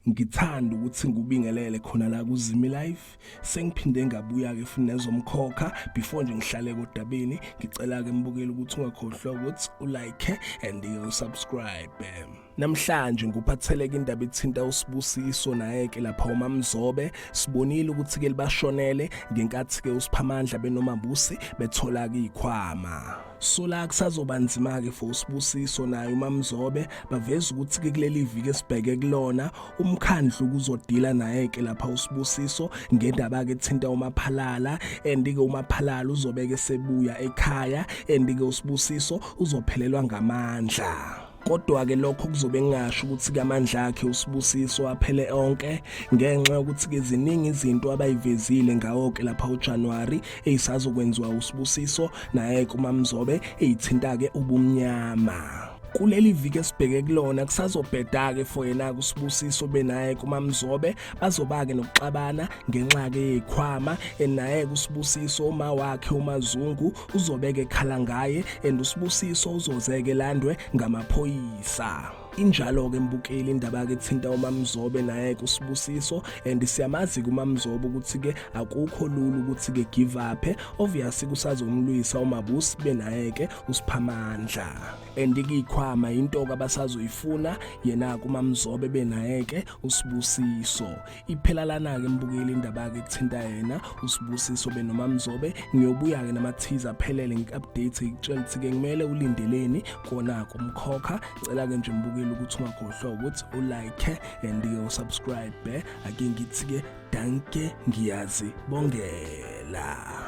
ngithanda ukuthi ngubingelele khona la kuZimi Life. Sengiphinde ngabuya ke futhi nezomkhokha before nje ngihlale kodabeni. Ngicela ke mbukeli ukuthi ungakhohlwa ukuthi ulike and usubscribe. Namhlanje nguphatheleke indaba ethinta uSibusiso naye ke lapha uMamzobe. Sibonile ukuthi ke libashonele ngenkathi ke uSiphamandla beNomambusi bethola ke ikhwama. So la kusazoba nzima ke for uSibusiso naye uMamzobe baveza ukuthi ke kuleli viki esibheke kulona umkhandlu kuzodila naye ke lapha uSibusiso ngendaba ke ethinta uMaphalala and ke uMaphalala uzobeke sebuya ekhaya and ke uSibusiso uzophelelwa ngamandla. Kodwa ke lokho kuzobe ngisho ukuthi kamandla akhe uSibusiso aphele onke ngenxa yokuthi ke ziningi izinto abayivezile ngawo ke lapha uJanuary eyisazokwenziwa uSibusiso naye kuMamzobe eyithinta ke ubumnyama. Kuleli viki esibheke kulona kusazobheda ke for yena kuSibusiso benaye kuMamzobe bazoba ke nokuxabana ngenxa ke yekhwama enaye kuSibusiso uma wakhe uMazungu uzobeke ekhala ngaye and uSibusiso uzozeke landwe ngamaphoyisa. Injalo ke mbukeli indaba ke ethinta uMamzobe naye kuSibusiso and siyamazi kuMamzobe ukuthi ke akukho lula ukuthi ke give up. Obviously kusazomlwisa uMabusi benaye ke uSiphamandla and ke ikhwama into abasazoyifuna yena kuMamzobe benaye ke uSibusiso. Iphelalana ke mbukeli indaba ke ethinta yena uSibusiso beNomamzobe. Ngiyobuya ke nama-teaser aphelele ngi-update ngitshela ukuthi ke kumele ulindeleni kona kumkhokha. Ngicela ke nje mbukeli ukuthi ungakhohlwa ukuthi ulike and usubscribe. Ake ngithi ke danke ngiyazi bongela.